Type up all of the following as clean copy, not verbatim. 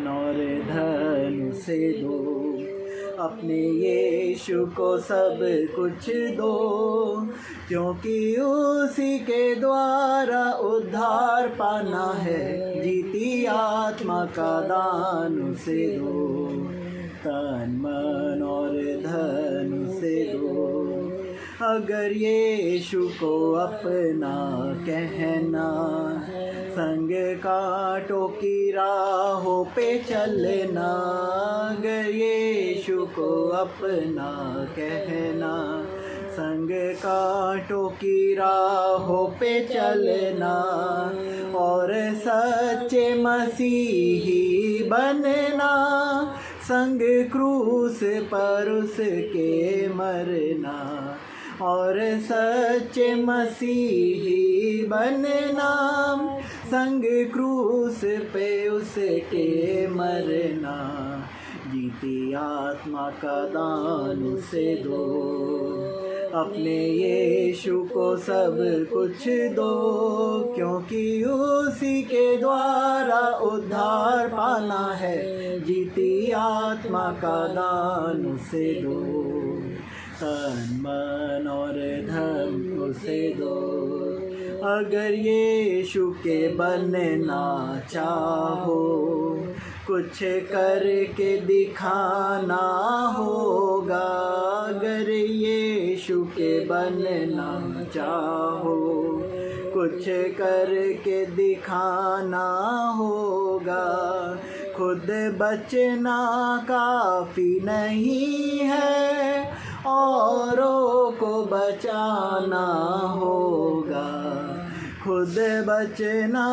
और धन से दो, अपने यीशु को सब कुछ दो, क्योंकि उसी के द्वारा उद्धार पाना है। जीती आत्मा का दान उसे दो, तन मन और धन उसे दो। अगर यीशु को अपना कहना, संग कांटों की राहों पे चलना। अगर यीशु को अपना कहना, संग कांटों की राहों पे चलना, और सच्चे मसीही बनना, संग क्रूस पर उसके मरना, और सच्चे मसीही बनना, संग क्रूस पे उसके मरना। जीती आत्मा का दान उसे दो, अपने यीशु को सब कुछ दो, क्योंकि उसी के द्वारा उद्धार पाना है। जीती आत्मा का दान उसे दो, तन मन और धन उसे दो। अगर यीशु के बनना चाहो, कुछ करके दिखाना होगा। अगर यीशु के बनना चाहो, कुछ करके दिखाना होगा। खुद बचना काफ़ी नहीं है, औरों को बचाना होगा। खुद बचना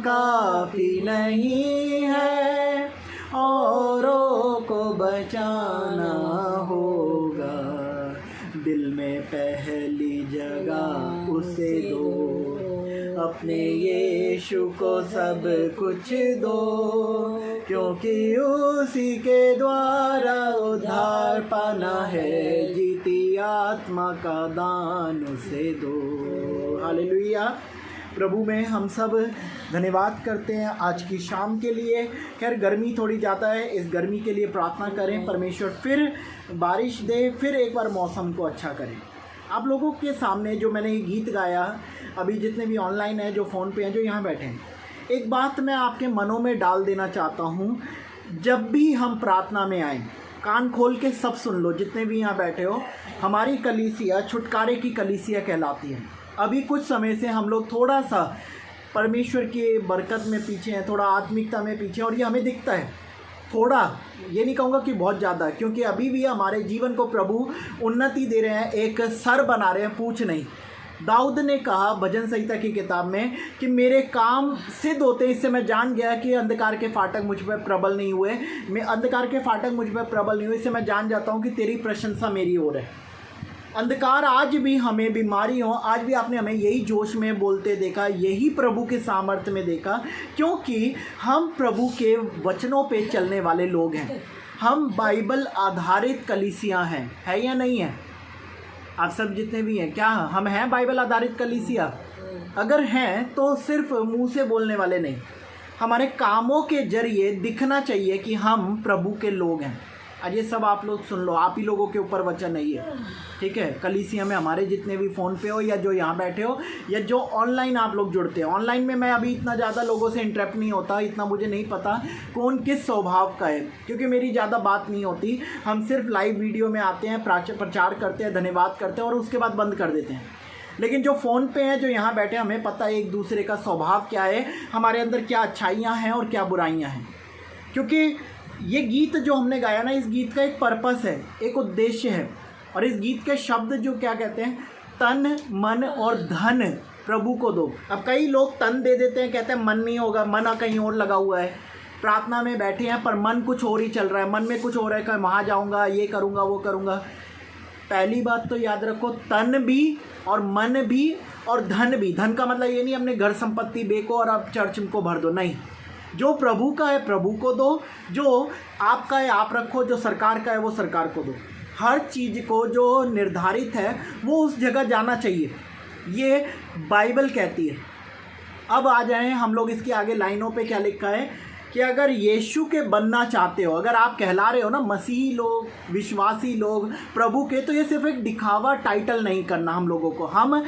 काफ़ी नहीं है, औरों को बचाना होगा। दिल में पहली जगह उसे दो, अपने यीशु को सब कुछ दो, क्योंकि उसी के द्वारा उद्धार पाना है। जीती आत्मा का दान उसे दो। हालेलुया। प्रभु में हम सब धन्यवाद करते हैं आज की शाम के लिए। खैर गर्मी थोड़ी ज़्यादा है, इस गर्मी के लिए प्रार्थना करें परमेश्वर फिर बारिश दे, फिर एक बार मौसम को अच्छा करे। आप लोगों के सामने जो मैंने ये गीत गाया, अभी जितने भी ऑनलाइन हैं, जो फ़ोन पे हैं, जो यहाँ बैठे हैं, एक बात मैं आपके मनों में डाल देना चाहता हूँ। जब भी हम प्रार्थना में आएँ, कान खोल के सब सुन लो, जितने भी यहाँ बैठे हो। हमारी कलीसिया छुटकारे की कलीसिया कहलाती है। अभी कुछ समय से हम लोग थोड़ा सा परमेश्वर की बरकत में पीछे हैं, थोड़ा आत्मिकता में पीछे, और ये हमें दिखता है। थोड़ा, ये नहीं कहूँगा कि बहुत ज़्यादा, क्योंकि अभी भी हमारे जीवन को प्रभु उन्नति दे रहे हैं, एक सर बना रहे हैं, पूछ नहीं। दाऊद ने कहा भजन संहिता की किताब में कि मेरे काम सिद्ध होते, इससे मैं जान गया कि अंधकार के फाटक मुझ पर प्रबल नहीं हुए। अंधकार के फाटक मुझ पर प्रबल नहीं हुए, इससे मैं जान जाता हूँ कि तेरी प्रशंसा मेरी ओर है। अंधकार आज भी हमें बीमारी हो, आज भी आपने हमें यही जोश में बोलते देखा, यही प्रभु के सामर्थ्य में देखा, क्योंकि हम प्रभु के वचनों पे चलने वाले लोग हैं। हम बाइबल आधारित कलीसिया हैं, है या नहीं है? आप सब जितने भी हैं, क्या हम हैं बाइबल आधारित कलीसिया? अगर हैं तो सिर्फ मुंह से बोलने वाले नहीं, हमारे कामों के जरिए दिखना चाहिए कि हम प्रभु के लोग हैं। आज ये सब आप लोग सुन लो, आप ही लोगों के ऊपर वचन नहीं है, ठीक है? कलीसिया में हमारे जितने भी फ़ोन पे हो, या जो यहाँ बैठे हो, या जो ऑनलाइन आप लोग जुड़ते हैं। ऑनलाइन में मैं अभी इतना ज़्यादा लोगों से इंटरेक्ट नहीं होता, इतना मुझे नहीं पता कौन किस स्वभाव का है, क्योंकि मेरी ज़्यादा बात नहीं होती। हम सिर्फ लाइव वीडियो में आते हैं, प्रचार करते हैं, धन्यवाद करते हैं और उसके बाद बंद कर देते हैं। लेकिन जो फ़ोन पे हैं, जो यहाँ बैठे, हमें पता है एक दूसरे का स्वभाव क्या है, हमारे अंदर क्या अच्छाइयाँ हैं और क्या बुराइयाँ हैं। क्योंकि ये गीत जो हमने गाया ना, इस गीत का एक पर्पस है, एक उद्देश्य है। और इस गीत के शब्द जो क्या कहते हैं, तन मन और धन प्रभु को दो। अब कई लोग तन दे देते हैं, कहते हैं मन नहीं होगा, मन कहीं और लगा हुआ है। प्रार्थना में बैठे हैं पर मन कुछ और ही चल रहा है, मन में कुछ हो रहा है कि वहाँ जाऊँगा, ये करूँगा, वो करूँगा। पहली बात तो याद रखो, तन भी और मन भी और धन भी। धन का मतलब ये नहीं अपने घर संपत्ति बेको और आप चर्च को भर दो, नहीं। जो प्रभु का है प्रभु को दो, जो आपका है आप रखो, जो सरकार का है वो सरकार को दो। हर चीज़ को जो निर्धारित है वो उस जगह जाना चाहिए, ये बाइबल कहती है। अब आ जाएं हम लोग इसके आगे लाइनों पे क्या लिखा है कि अगर यीशु के बनना चाहते हो, अगर आप कहला रहे हो ना मसीही लोग, विश्वासी लोग प्रभु के, तो ये सिर्फ एक दिखावा टाइटल नहीं करना हम लोगों को। हम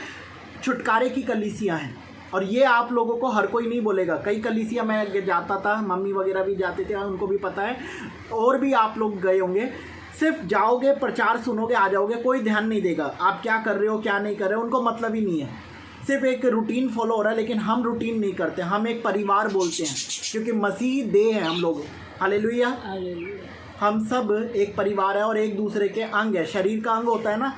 छुटकारे की कलीसिया हैं और ये आप लोगों को हर कोई नहीं बोलेगा। कई कलीसिया मैं जाता था, मम्मी वगैरह भी जाते थे, उनको भी पता है, और भी आप लोग गए होंगे। सिर्फ जाओगे, प्रचार सुनोगे, आ जाओगे, कोई ध्यान नहीं देगा आप क्या कर रहे हो क्या नहीं कर रहे हो, उनको मतलब ही नहीं है। सिर्फ एक रूटीन फॉलो हो रहा है, लेकिन हम रूटीन नहीं करते, हम एक परिवार बोलते हैं, क्योंकि मसीह देह है हम लोग। हालेलुया। हम सब एक परिवार है और एक दूसरे के अंग है। शरीर का अंग होता है ना,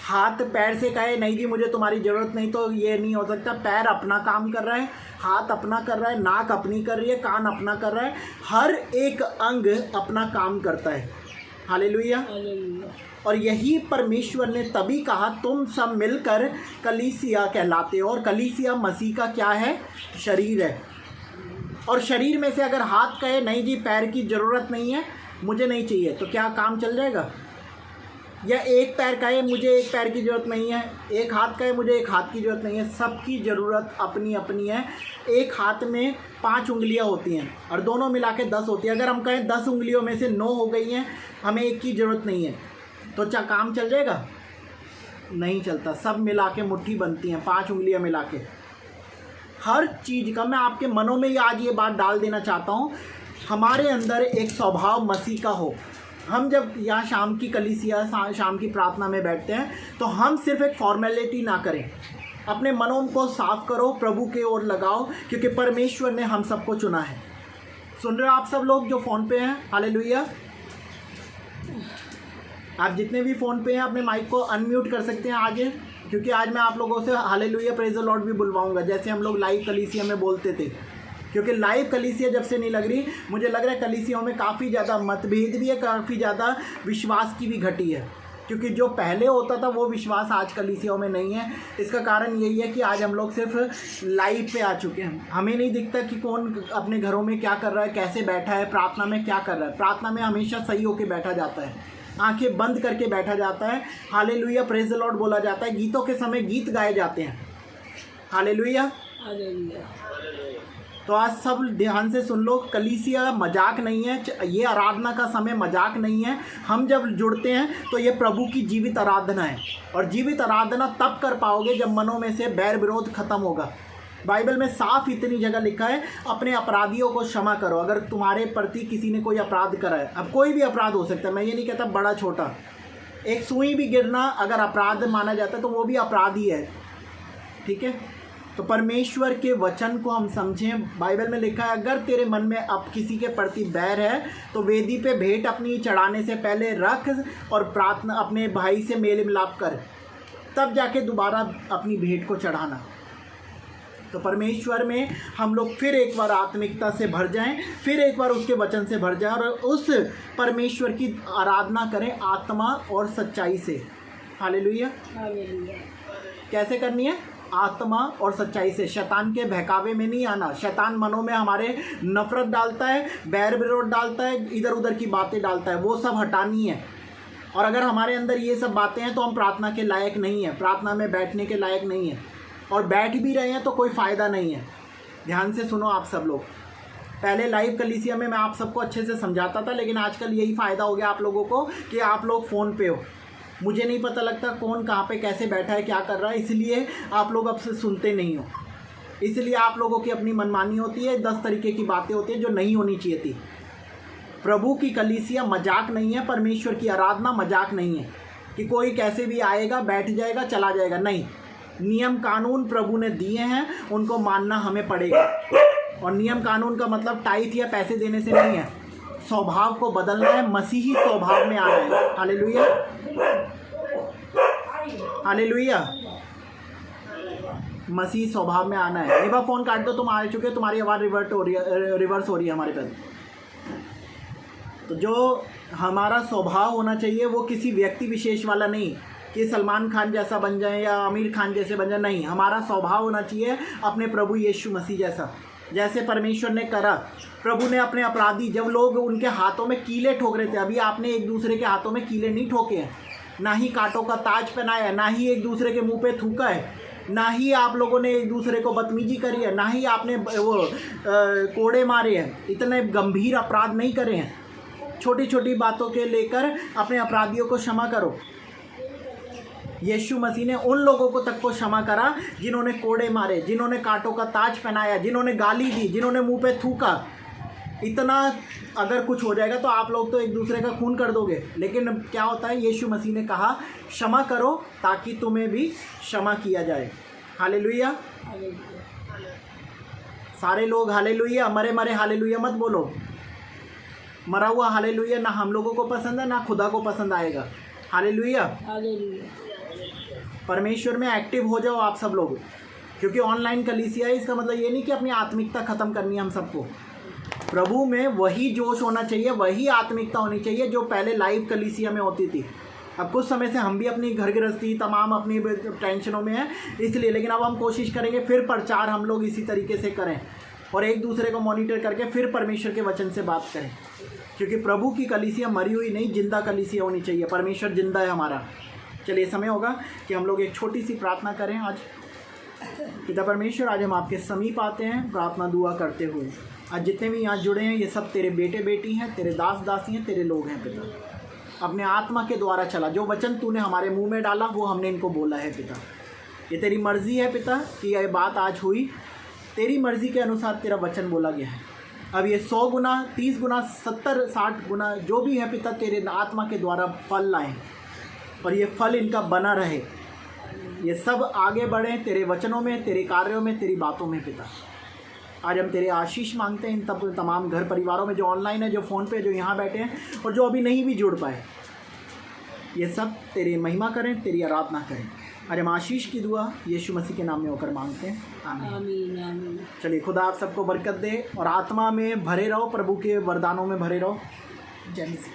हाथ पैर से कहे नहीं जी मुझे तुम्हारी ज़रूरत नहीं, तो ये नहीं हो सकता। पैर अपना काम कर रहा है, हाथ अपना कर रहा है, नाक अपनी कर रही है, कान अपना कर रहा है, हर एक अंग अपना काम करता है। हालेलुया। और यही परमेश्वर ने तभी कहा तुम सब मिलकर कलीसिया कहलाते हो, और कलीसिया मसीह का क्या है? शरीर है। और शरीर में से अगर हाथ कहे नहीं जी पैर की ज़रूरत नहीं है, मुझे नहीं चाहिए, तो क्या काम चल जाएगा? या एक पैर कहे मुझे एक पैर की ज़रूरत नहीं है, एक हाथ कहे मुझे एक हाथ की ज़रूरत नहीं है, सबकी ज़रूरत अपनी अपनी है। एक हाथ में 5 उंगलियां होती हैं और दोनों मिला के 10 होती है। अगर हम कहें 10 उंगलियों में से 9 हो गई हैं, हमें एक की ज़रूरत नहीं है, तो क्या काम चल जाएगा? नहीं चलता। सब मिला के मुट्ठी बनती हैं, 5 उंगलियां मिला के। हर चीज़ का मैं आपके मनों में ही आज ये बात डाल देना चाहता हूँ, हमारे अंदर एक स्वभाव मसीह का हो। हम जब यहाँ शाम की कलीसिया, शाम की प्रार्थना में बैठते हैं, तो हम सिर्फ एक फॉर्मेलिटी ना करें, अपने मनों को साफ करो, प्रभु के ओर लगाओ, क्योंकि परमेश्वर ने हम सबको चुना है। सुन रहे हो आप सब लोग जो फ़ोन पे हैं? हालेलुया। आप जितने भी फ़ोन पे हैं अपने माइक को अनम्यूट कर सकते हैं आज, क्योंकि आज मैं आप लोगों से हालेलुया प्रेज द लॉर्ड भी बुलवाऊंगा, जैसे हम लोग लाइव कलीसिया में बोलते थे। क्योंकि लाइव कलीसिया जब से नहीं लग रही, मुझे लग रहा है कलीसियाओं में काफ़ी ज़्यादा मतभेद भी है, काफ़ी ज़्यादा विश्वास की भी घटी है। क्योंकि जो पहले होता था वो विश्वास आज कलीसियाओं में नहीं है। इसका कारण यही है कि आज हम लोग सिर्फ लाइव पे आ चुके हैं। हमें नहीं दिखता कि कौन अपने घरों में क्या कर रहा है, कैसे बैठा है, प्रार्थना में क्या कर रहा है। प्रार्थना में हमेशा सही होकर बैठा जाता है, आंखें बंद करके बैठा जाता है, हालेलुया प्रेज द लॉर्ड बोला जाता है, गीतों के समय गीत गाए जाते हैं। हालेलुया। तो आज सब ध्यान से सुन लो, कलीसिया मजाक नहीं है, ये आराधना का समय मजाक नहीं है। हम जब जुड़ते हैं तो ये प्रभु की जीवित आराधना है, और जीवित आराधना तब कर पाओगे जब मनों में से बैर विरोध खत्म होगा। बाइबल में साफ इतनी जगह लिखा है, अपने अपराधियों को क्षमा करो। अगर तुम्हारे प्रति किसी ने कोई अपराध करा है, अब कोई भी अपराध हो सकता है, मैं ये नहीं कहता बड़ा छोटा, एक सुई भी गिरना अगर अपराध माना जाता है तो वो भी अपराध ही है, ठीक है। तो परमेश्वर के वचन को हम समझें। बाइबल में लिखा है अगर तेरे मन में अब किसी के प्रति बैर है तो वेदी पे भेंट अपनी चढ़ाने से पहले रख और प्रार्थना अपने भाई से मेल मिलाप कर, तब जाके दोबारा अपनी भेंट को चढ़ाना। तो परमेश्वर में हम लोग फिर एक बार आत्मिकता से भर जाएं, फिर एक बार उसके वचन से भर जाएं और उस परमेश्वर की आराधना करें आत्मा और सच्चाई से। हालेलुया। कैसे करनी है? आत्मा और सच्चाई से। शैतान के बहकावे में नहीं आना। शैतान मनों में हमारे नफरत डालता है, बैर विरोध डालता है, इधर उधर की बातें डालता है, वो सब हटानी है। और अगर हमारे अंदर ये सब बातें हैं तो हम प्रार्थना के लायक नहीं हैं, प्रार्थना में बैठने के लायक नहीं हैं, और बैठ भी रहे हैं तो कोई फ़ायदा नहीं है। ध्यान से सुनो आप सब लोग। पहले लाइव कलीसिया में मैं आप सबको अच्छे से समझाता था, लेकिन आजकल यही फ़ायदा हो गया आप लोगों को कि आप लोग फ़ोन पे हो, मुझे नहीं पता लगता कौन कहाँ पे कैसे बैठा है, क्या कर रहा है, इसलिए आप लोग अब से सुनते नहीं हो। इसलिए आप लोगों की अपनी मनमानी होती है, 10 तरीके की बातें होती हैं जो नहीं होनी चाहिए थी। प्रभु की कलीसिया मजाक नहीं है, परमेश्वर की आराधना मजाक नहीं है कि कोई कैसे भी आएगा, बैठ जाएगा, चला जाएगा। नहीं, नियम कानून प्रभु ने दिए हैं, उनको मानना हमें पड़ेगा। और नियम कानून का मतलब टाइट या पैसे देने से नहीं है, स्वभाव को बदलना है, मसीही स्वभाव में आना है। Hallelujah, hallelujah. मसीह स्वभाव में आना है। एक बार फ़ोन काट दो, तुम आ चुके हो, तुम्हारी आवाज़ रिवर्स हो रही है हमारे पास। तो जो हमारा स्वभाव होना चाहिए वो किसी व्यक्ति विशेष वाला नहीं कि सलमान खान जैसा बन जाए या आमिर खान जैसे बन जाए, नहीं। हमारा स्वभाव होना चाहिए अपने प्रभु यीशु मसीह जैसा, जैसे परमेश्वर ने करा। प्रभु ने अपने अपराधी, जब लोग उनके हाथों में कीले ठोक रहे थे, अभी आपने एक दूसरे के हाथों में कीले नहीं ठोके हैं, ना ही कांटों का ताज पहनाया है, ना ही एक दूसरे के मुंह पे थूका है, ना ही आप लोगों ने एक दूसरे को बदतमीजी करी है, ना ही आपने वो कोड़े मारे हैं, इतने गंभीर अपराध नहीं करे हैं। छोटी छोटी बातों के लेकर अपने अपराधियों को क्षमा करो। यीशु मसीह ने उन लोगों को तक को क्षमा करा जिन्होंने कोड़े मारे, जिन्होंने कांटों का ताज पहनाया, जिन्होंने गाली दी, जिन्होंने मुंह पे थूका। इतना अगर कुछ हो जाएगा तो आप लोग तो एक दूसरे का खून कर दोगे। लेकिन क्या होता है, यीशु मसीह ने कहा क्षमा करो ताकि तुम्हें भी क्षमा किया जाए। हालेलुया। सारे लोग हालेलुया, मरे मरे हालेलुया मत बोलो। मरा हुआ हालेलुया ना हम लोगों को पसंद है, ना खुदा को पसंद आएगा। हालेलुया। परमेश्वर में एक्टिव हो जाओ आप सब लोग, क्योंकि ऑनलाइन कलीसिया है, इसका मतलब ये नहीं कि अपनी आत्मिकता ख़त्म करनी है हम सबको। प्रभु में वही जोश होना चाहिए, वही आत्मिकता होनी चाहिए जो पहले लाइव कलीसिया में होती थी। अब कुछ समय से हम भी अपनी घर गृहस्थी तमाम अपनी टेंशनों में हैं इसलिए, लेकिन अब हम कोशिश करेंगे फिर प्रचार हम लोग इसी तरीके से करें और एक दूसरे को मॉनिटर करके फिर परमेश्वर के वचन से बात करें, क्योंकि प्रभु की कलीसिया मरी हुई नहीं, जिंदा कलीसिया होनी चाहिए। परमेश्वर जिंदा है हमारा। चलिए समय होगा कि हम लोग एक छोटी सी प्रार्थना करें। आज पिता परमेश्वर, आज हम आपके समीप आते हैं प्रार्थना दुआ करते हुए। आज जितने भी यहाँ जुड़े हैं ये सब तेरे बेटे बेटी हैं, तेरे दास दासी हैं, तेरे लोग हैं पिता। अपने आत्मा के द्वारा चला, जो वचन तूने हमारे मुंह में डाला वो हमने इनको बोला है पिता। ये तेरी मर्ज़ी है पिता कि यह बात आज हुई, तेरी मर्ज़ी के अनुसार तेरा वचन बोला गया है। अब ये 100 गुना, 30 गुना, 70, 60 गुना जो भी है पिता, तेरे आत्मा के द्वारा फल लाएँ और ये फल इनका बना रहे। ये सब आगे बढ़ें तेरे वचनों में, तेरे कार्यों में, तेरी बातों में पिता। आज हम तेरे आशीष मांगते हैं इन तमाम घर परिवारों में जो ऑनलाइन है, जो फ़ोन पे, जो यहाँ बैठे हैं और जो अभी नहीं भी जुड़ पाए। ये सब तेरी महिमा करें, तेरी आराधना करें। आज हम आशीष की दुआ यीशु मसीह के नाम में होकर मांगते हैं, आमीन आमीन। चलिए खुदा आप सबको बरकत दे और आत्मा में भरे रहो, प्रभु के वरदानों में भरे रहो। जय मसीह।